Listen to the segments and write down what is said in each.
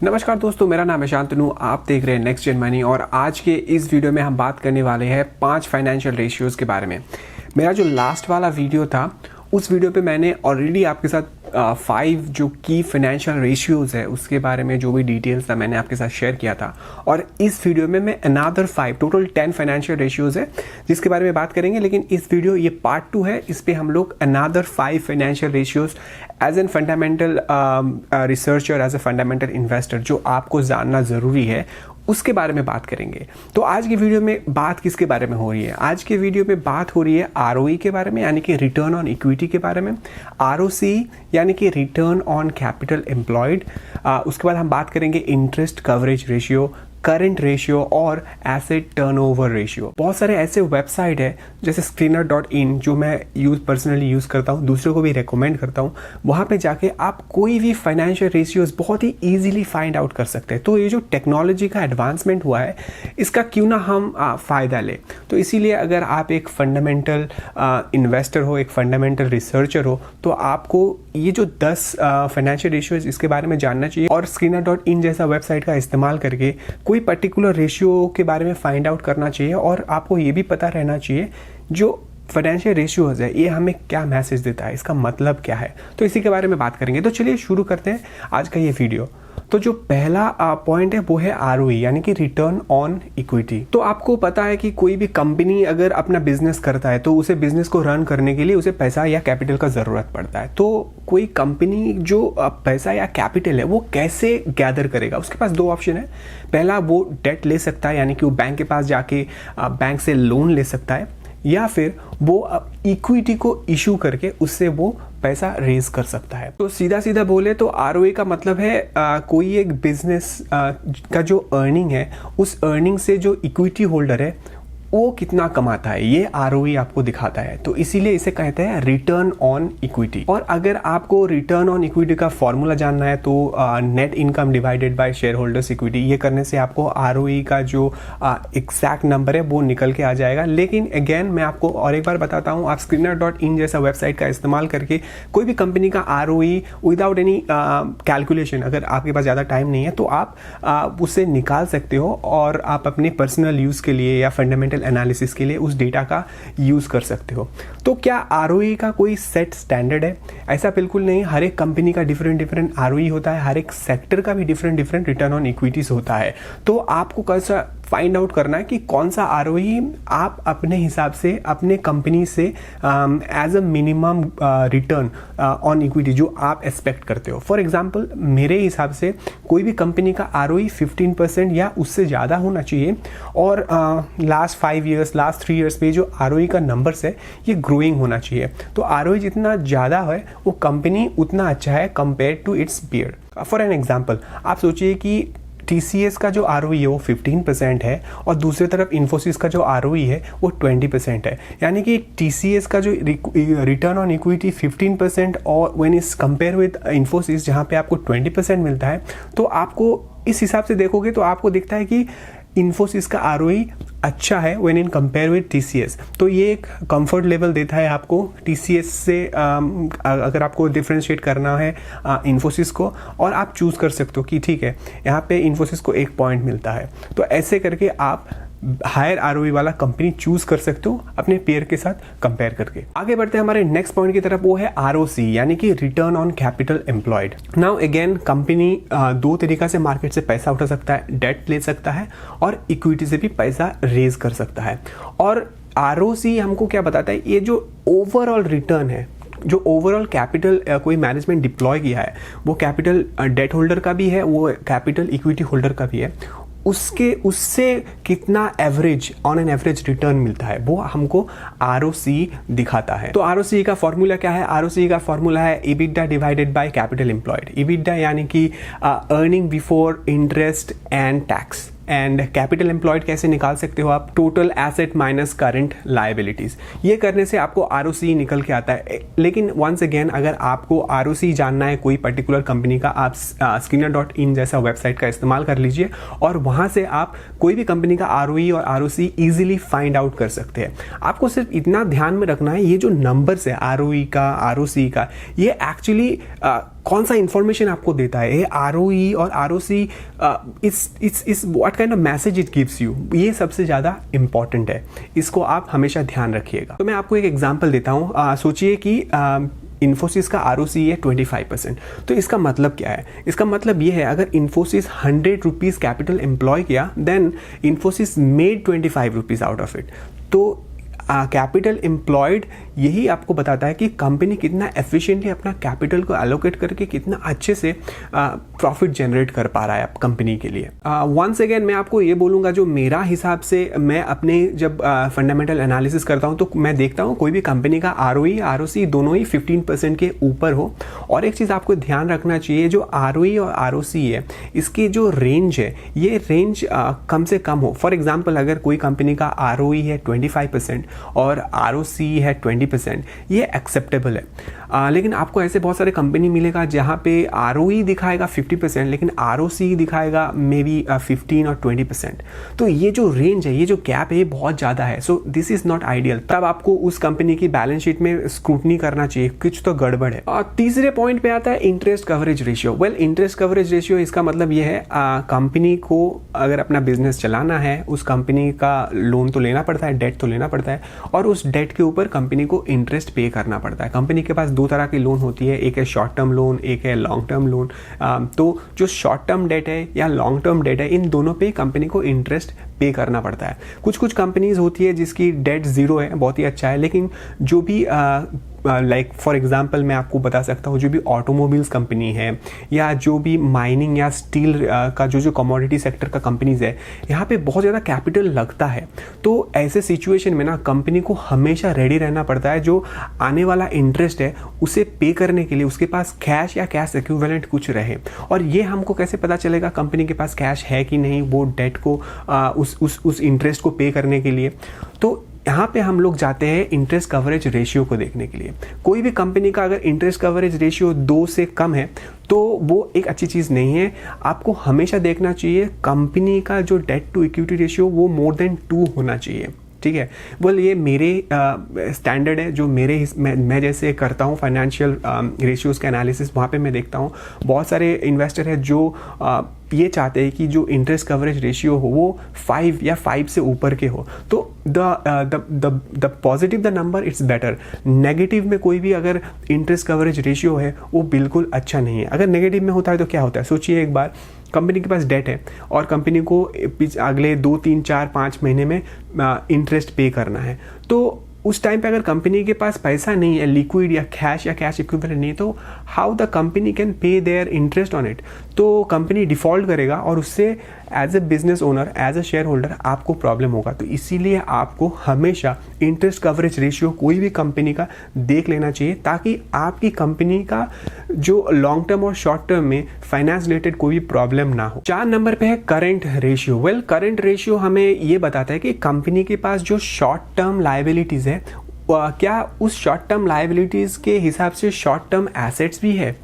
नमस्कार दोस्तों, मेरा नाम है शांतनु। आप देख रहे हैं नेक्स्ट जेन मनी और आज के इस वीडियो में हम बात करने वाले हैं 5 फाइनेंशियल रेशियोज के बारे में। मेरा जो लास्ट वाला वीडियो था उस वीडियो पे मैंने ऑलरेडी आपके साथ 5 जो की फाइनेंशियल रेशियोज है उसके बारे में जो भी डिटेल्स था मैंने आपके साथ शेयर किया था। और इस वीडियो में मैं अनदर 5 टोटल 10 फाइनेंशियल रेशियोज है जिसके बारे में बात करेंगे। लेकिन इस वीडियो ये पार्ट 2 है, इस पे हम लोग another 5 financial ratios as an fundamental researcher, as a fundamental investor जो आपको जानना ज़रूरी है उसके बारे में बात करेंगे। तो आज की वीडियो में बात किसके बारे में हो रही है? आज के वीडियो में बात हो रही है आरओई के बारे में, यानी कि रिटर्न ऑन इक्विटी के बारे में, आरओसी यानी कि रिटर्न ऑन कैपिटल एम्प्लॉयड, उसके बाद हम बात करेंगे interest coverage ratio, current ratio और एसेट टर्नओवर रेशियो। बहुत सारे ऐसे वेबसाइट है जैसे Screener.in जो मैं पर्सनली यूज़ करता हूँ, दूसरों को भी रेकमेंड करता हूँ। वहाँ पे जाके आप कोई भी फाइनेंशियल रेशियोज बहुत ही इजीली फाइंड आउट कर सकते हैं। तो ये जो टेक्नोलॉजी का एडवांसमेंट हुआ है इसका क्यों ना हम फ़ायदा लें। तो इसीलिए अगर आप एक फंडामेंटल इन्वेस्टर हो, एक फंडामेंटल रिसर्चर हो, तो आपको ये जो 10 फाइनेंशियल रेशियोज इसके बारे में जानना चाहिए। और Screener.in जैसा वेबसाइट का इस्तेमाल करके कोई पर्टिकुलर रेशियो के बारे में फाइंड आउट करना चाहिए। और आपको ये भी पता रहना चाहिए जो फाइनेंशियल रेशियोज है ये हमें क्या मैसेज देता है, इसका मतलब क्या है। तो इसी के बारे में बात करेंगे। तो चलिए शुरू करते हैं आज का ये वीडियो। तो जो पहला पॉइंट है वो है आरओई यानी कि रिटर्न ऑन इक्विटी। तो आपको पता है कि कोई भी कंपनी अगर अपना बिजनेस करता है तो उसे बिजनेस को रन करने के लिए उसे पैसा या कैपिटल का ज़रूरत पड़ता है। तो कोई कंपनी जो पैसा या कैपिटल है वो कैसे गैदर करेगा? उसके पास 2 ऑप्शन है। पहला, वो डेट ले सकता है यानी कि वो बैंक के पास जाके बैंक से लोन ले सकता है, या फिर वो इक्विटी को इशू करके उससे वो पैसा रेज कर सकता है। तो सीधा सीधा बोले तो आरओई का मतलब है कोई एक बिजनेस का जो अर्निंग है उस अर्निंग से जो इक्विटी होल्डर है वो कितना कमाता है, ये आरओई आपको दिखाता है। तो इसीलिए इसे कहते हैं रिटर्न ऑन इक्विटी। और अगर आपको रिटर्न ऑन इक्विटी का फॉर्मूला जानना है तो net income divided by share holders equity, ये करने से आपको आरओई का जो एग्जैक्ट नंबर है वो निकल के आ जाएगा। लेकिन अगेन मैं आपको और एक बार बताता हूँ, आप Screener.in जैसा वेबसाइट का इस्तेमाल करके कोई भी कंपनी का आरओई विदाउट एनी कैलकुलेशन, अगर आपके पास ज़्यादा टाइम नहीं है तो आप उससे निकाल सकते हो और आप अपने पर्सनल यूज़ के लिए या फंडामेंटल एनालिसिस के लिए उस डेटा का यूज़ कर सकते हो। तो क्या आरओई का कोई सेट स्टैंडर्ड है? ऐसा बिल्कुल नहीं। हर एक कंपनी का डिफरेंट आरओई होता है, हर एक सेक्टर का भी डिफरेंट रिटर्न ऑन इक्विटीज होता है। तो आपको कैसा फाइंड आउट करना है कि कौन सा आरओई आप अपने हिसाब से अपने कंपनी से as a minimum return on equity जो आप एक्सपेक्ट करते हो। फॉर एग्जांपल, मेरे हिसाब से कोई भी कंपनी का आरओई 15% या उससे ज़्यादा होना चाहिए। और लास्ट 5 ईयर्स, लास्ट 3 ईयर्स पे जो आरओई का नंबर्स है ये ग्रोइंग होना चाहिए। तो आरओई जितना ज़्यादा है वो कंपनी उतना अच्छा है compare to its peer. For an example, आप सोचिए कि TCS का जो आरओई है वो 15% है और दूसरी तरफ इन्फोसिस का जो आरओई है वो 20% है। यानी कि TCS का जो रिटर्न ऑन इक्विटी 15% और when is compare with Infosys जहाँ पे आपको 20% मिलता है, तो आपको इस हिसाब से देखोगे तो आपको दिखता है कि इन्फोसिस का आरओई अच्छा है when in compare with TCS। तो ये एक कंफर्ट लेवल देता है आपको TCS से। अगर आपको डिफ्रेंशिएट करना है इन्फोसिस को, और आप चूज़ कर सकते हो कि ठीक है यहाँ पे इन्फोसिस को 1 पॉइंट मिलता है, तो ऐसे करके आप हायर आरओई वाला कंपनी चूज कर सकते हो अपने पेयर के साथ कंपेयर करके। आगे बढ़ते हैं हमारे नेक्स्ट पॉइंट की तरफ, वो है आरओसी यानी कि return on capital employed. Now again company 2 तरीका से मार्केट से पैसा उठा सकता है, डेट ले सकता है और इक्विटी से भी पैसा रेज कर सकता है। और आरओसी हमको क्या बताता है, ये जो ओवरऑल रिटर्न है, जो ओवरऑल कैपिटल कोई मैनेजमेंट डिप्लॉय किया है वो कैपिटल डेट होल्डर का भी है, वो कैपिटल इक्विटी होल्डर का भी है, उससे कितना average on an average return मिलता है वो हमको आरओसी दिखाता है। तो आरओसी का फॉर्मूला क्या है? आरओसी का फॉर्मूला है EBITDA divided by capital employed. EBITDA यानी कि earning before interest and tax, and capital employed कैसे निकाल सकते हो आप? Total asset minus current liabilities. ये करने से आपको आरओसी निकल के आता है। लेकिन वंस अगेन अगर आपको आरओसी जानना है कोई पर्टिकुलर कंपनी का, आप Screener.in जैसा वेबसाइट का इस्तेमाल कर लीजिए और वहाँ से आप कोई भी कंपनी का आरओई और आरओसी ईजिली फाइंड आउट कर सकते हैं। आपको सिर्फ इतना ध्यान में रखना है, ये जो नंबर्स है आरओई का, आरओसी का, ये एक्चुअली कौन सा इंफॉर्मेशन आपको देता है, ROE और ROC, इस what kind of message it gives you, ये सबसे ज़्यादा इंपॉर्टेंट है, इसको आप हमेशा ध्यान रखिएगा। तो मैं आपको एक एग्जांपल देता हूँ। सोचिए कि इन्फोसिस का ROC है 25%। तो इसका मतलब क्या है? इसका मतलब ये है, अगर इन्फोसिस 100 रुपीज़ कैपिटल एम्प्लॉय किया, then Infosys made 25 rupees out of it. तो कैपिटल एम्प्लॉयड यही आपको बताता है कि कंपनी कितना एफिशिएंटली अपना कैपिटल को एलोकेट करके कितना अच्छे से प्रॉफिट जनरेट कर पा रहा है आप कंपनी के लिए। वंस अगेन मैं आपको ये बोलूँगा, जो मेरा हिसाब से मैं अपने जब फंडामेंटल एनालिसिस करता हूँ तो मैं देखता हूँ कोई भी कंपनी का ROE ROC दोनों ही 15% के ऊपर हो। और एक चीज़ आपको ध्यान रखना चाहिए, जो ROE और ROC है, इसकी जो रेंज है, ये रेंज कम से कम हो। फॉर एग्जाम्पल, अगर कोई कंपनी का ROE है 25% और ROC है 20%, ये एक्सेप्टेबल है। लेकिन आपको ऐसे बहुत सारे कंपनी मिलेगा जहाँ पे ROE दिखाएगा 50% लेकिन ROC दिखाएगा मे बी 15 और 20%। तो ये जो रेंज है, ये जो गैप है, ये बहुत ज़्यादा है। So this is not ideal. तब आपको उस कंपनी की बैलेंस शीट में स्क्रूटनी करना चाहिए, कुछ तो गड़बड़ है। और तीसरे पॉइंट पे आता है interest coverage ratio. Well, interest coverage ratio, इसका मतलब ये है कंपनी को अगर अपना बिजनेस चलाना है, उस कंपनी का लोन तो लेना पड़ता है, डेट तो लेना पड़ता है, और उस डेट के ऊपर कंपनी को इंटरेस्ट पे करना पड़ता है। कंपनी के पास दो तरह की लोन होती है, एक है शॉर्ट टर्म लोन, एक है लॉन्ग टर्म लोन। तो जो शॉर्ट टर्म डेट है या लॉन्ग टर्म डेट है, इन दोनों पे कंपनी को इंटरेस्ट पे करना पड़ता है। कुछ कंपनीज होती है जिसकी डेट ज़ीरो है, बहुत ही अच्छा है, लेकिन जो भी लाइक फॉर एग्जांपल मैं आपको बता सकता हूँ, जो भी ऑटोमोबाइल्स कंपनी है या जो भी माइनिंग या स्टील का जो कमोडिटी सेक्टर का कंपनीज है, यहाँ पे बहुत ज़्यादा कैपिटल लगता है। तो ऐसे सिचुएशन में ना कंपनी को हमेशा रेडी रहना पड़ता है, जो आने वाला इंटरेस्ट है उसे पे करने के लिए उसके पास कैश या कैश इक्विवेलेंट कुछ रहे। और ये हमको कैसे पता चलेगा कंपनी के पास कैश है कि नहीं, वो डेट को उस इंटरेस्ट को पे करने के लिए? तो यहाँ पे हम लोग जाते हैं इंटरेस्ट कवरेज रेशियो को देखने के लिए। कोई भी कंपनी का अगर इंटरेस्ट कवरेज रेशियो 2 से कम है तो वो एक अच्छी चीज़ नहीं है। आपको हमेशा देखना चाहिए कंपनी का जो डेट टू इक्विटी रेशियो वो मोर देन 2 होना चाहिए। ठीक है, बोल ये मेरे स्टैंडर्ड है, जो मैं जैसे करता हूँ फाइनेंशियल रेशियोज़ का एनालिसिस, वहाँ पे मैं देखता हूँ बहुत सारे इन्वेस्टर है जो ये चाहते हैं कि जो इंटरेस्ट कवरेज रेशियो हो वो 5 या 5 से ऊपर के हो। तो the positive the number it's better. Negative में कोई भी अगर इंटरेस्ट कवरेज रेशियो है वो बिल्कुल अच्छा नहीं है। अगर नेगेटिव में होता है तो क्या होता है, सोचिए एक बार, कंपनी के पास डेट है और कंपनी को अगले 2, 3, 4, 5 महीने में इंटरेस्ट पे करना है। तो उस टाइम पे अगर कंपनी के पास पैसा नहीं है, लिक्विड या कैश इक्विवेलेंट नहीं, तो how the company can pay their interest on it? तो कंपनी डिफॉल्ट करेगा और उससे as a business owner, as a shareholder आपको प्रॉब्लम होगा। तो इसीलिए आपको हमेशा इंटरेस्ट कवरेज रेशियो कोई भी कंपनी का देख लेना चाहिए, ताकि आपकी कंपनी का जो लॉन्ग टर्म और शॉर्ट टर्म में फाइनेंस रिलेटेड कोई भी प्रॉब्लम ना हो। 4 नंबर पे है current ratio. Well, current ratio हमें ये बताता है कि कंपनी के पास जो शॉर्ट टर्म लायबिलिटीज़ है, क्या उस शॉर्ट टर्म लायबिलिटीज़ के हिसाब से शॉर्ट टर्म एसेट्स भी है।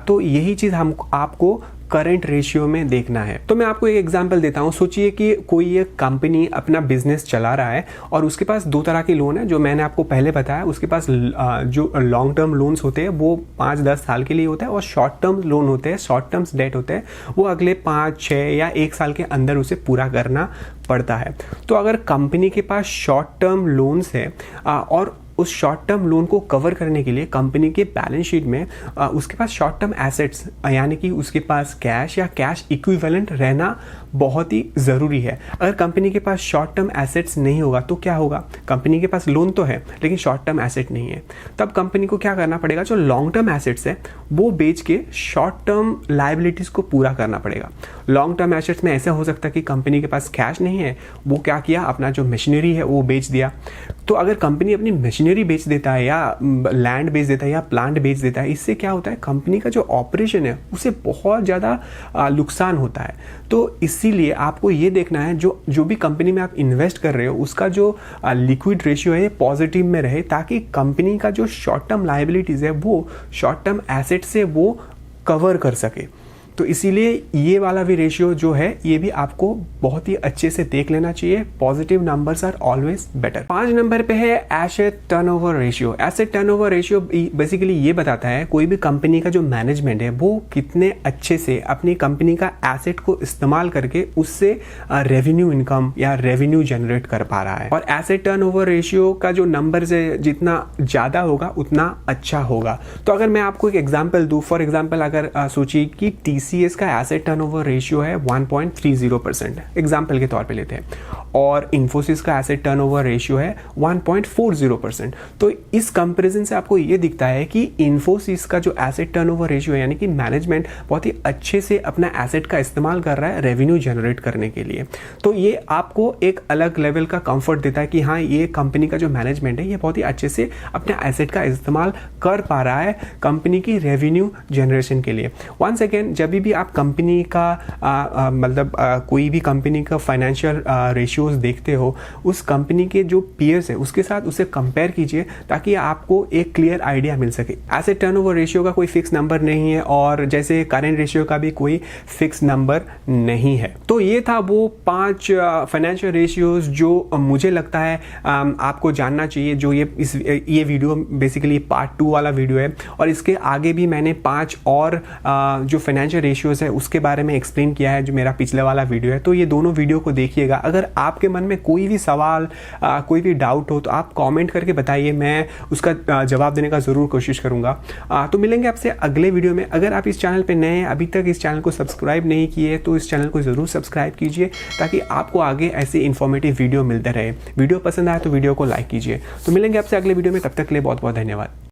तो यही चीज़ हम आपको करंट रेशियो में देखना है। तो मैं आपको एक एग्जांपल देता हूँ। सोचिए कि कोई एक कंपनी अपना बिजनेस चला रहा है और उसके पास 2 तरह के लोन है, जो मैंने आपको पहले बताया। उसके पास जो लॉन्ग टर्म लोन्स होते हैं वो 5-10 साल के लिए होता है, और शॉर्ट टर्म लोन होते हैं, शॉर्ट टर्म्स डेट होते हैं, वो अगले 5-6 या 1 साल के अंदर उसे पूरा करना पड़ता है। तो अगर कंपनी के पास शॉर्ट टर्म लोन्स है और उस शॉर्ट टर्म लोन को कवर करने के लिए कंपनी के बैलेंस शीट में उसके पास शॉर्ट टर्म एसेट्स यानी कि उसके पास कैश या कैश इक्विवेलेंट रहना बहुत ही ज़रूरी है। अगर कंपनी के पास शॉर्ट टर्म एसेट्स नहीं होगा तो क्या होगा? कंपनी के पास लोन तो है लेकिन शॉर्ट टर्म एसेट नहीं है। तब कंपनी को क्या करना पड़ेगा? जो लॉन्ग टर्म एसेट्स है वो बेच के शॉर्ट टर्म लायबिलिटीज़ को पूरा करना पड़ेगा। लॉन्ग टर्म एसेट्स में ऐसा हो सकता है कि कंपनी के पास कैश नहीं है, वो क्या किया, अपना जो मशीनरी है वो बेच दिया। तो अगर कंपनी अपनी मशीनरी बेच देता है या लैंड बेच देता है या प्लांट बेच देता है, इससे क्या होता है, कंपनी का जो ऑपरेशन है उसे बहुत ज़्यादा नुकसान होता है। तो इसीलिए आपको ये देखना है जो भी कंपनी में आप इन्वेस्ट कर रहे हो उसका जो लिक्विड रेशियो है पॉजिटिव में रहे, ताकि कंपनी का जो शॉर्ट टर्म लायबिलिटीज़ है वो शॉर्ट टर्म एसेट से वो कवर कर सके। तो इसीलिए ये वाला भी रेशियो जो है ये भी आपको बहुत ही अच्छे से देख लेना चाहिए। Positive numbers are always better. 5 number पे है asset turnover ratio. Asset turnover ratio basically ये बताता है कोई भी कंपनी का जो मैनेजमेंट है वो कितने अच्छे से अपनी कंपनी का एसेट को इस्तेमाल करके उससे रेवेन्यू इनकम या रेवेन्यू जनरेट कर पा रहा है। और एसेट टर्नओवर रेशियो का जो नंबर से जितना ज़्यादा होगा उतना अच्छा होगा। तो अगर मैं आपको एक एग्जांपल दूं, फॉर एग्जांपल अगर सोचिए कि TCS का एसेट टर्नओवर रेशियो है 1.30%, एग्जांपल के तौर पे लेते हैं, और इन्फोसिस का एसेट टर्नओवर रेशियो है 1.40%। तो इस कंपैरिजन से आपको ये दिखता है कि इन्फोसिस का जो एसेट टर्नओवर रेशियो है यानी कि मैनेजमेंट बहुत ही अच्छे से अपना एसेट का इस्तेमाल कर रहा है रेवेन्यू जनरेट करने के लिए। तो ये आपको एक अलग लेवल का कंफर्ट देता है कि हाँ, ये कंपनी का जो मैनेजमेंट है ये बहुत ही अच्छे से अपने एसेट का इस्तेमाल कर पा रहा है कंपनी की रेवेन्यू जनरेशन के लिए। वंस अगेन, जब भी आप कंपनी का मतलब कोई भी कंपनी का फाइनेंशियल रेशियोज देखते हो, उस कंपनी के जो पीयर्स है उसके साथ उसे कंपेयर कीजिए ताकि आपको एक क्लियर आइडिया मिल सके। एसेट टर्नओवर रेशियो का कोई फिक्स नंबर नहीं है और जैसे करंट रेशियो का भी कोई फिक्स नंबर नहीं है। तो ये था वो 5 फाइनेंशियल रेशियोज जो मुझे लगता है आपको जानना चाहिए। जो ये वीडियो बेसिकली पार्ट 2 वाला वीडियो है और इसके आगे भी मैंने 5 और जो फाइनेंशियल रेशियोज है उसके बारे में एक्सप्लेन किया है जो मेरा पिछले वाला वीडियो है। तो ये दोनों वीडियो को देखिएगा। अगर आपके मन में कोई भी सवाल कोई भी डाउट हो तो आप कमेंट करके बताइए, मैं उसका जवाब देने का ज़रूर कोशिश करूँगा। तो मिलेंगे आपसे अगले वीडियो में। अगर आप इस चैनल पे नए हैं, अभी तक इस चैनल को सब्सक्राइब नहीं किए तो इस चैनल को ज़रूर सब्सक्राइब कीजिए ताकि आपको आगे ऐसे इन्फॉर्मेटिव वीडियो मिलते रहे। वीडियो पसंद आए तो वीडियो को लाइक कीजिए। तो मिलेंगे आपसे अगले वीडियो में, तब तक के लिए बहुत बहुत धन्यवाद।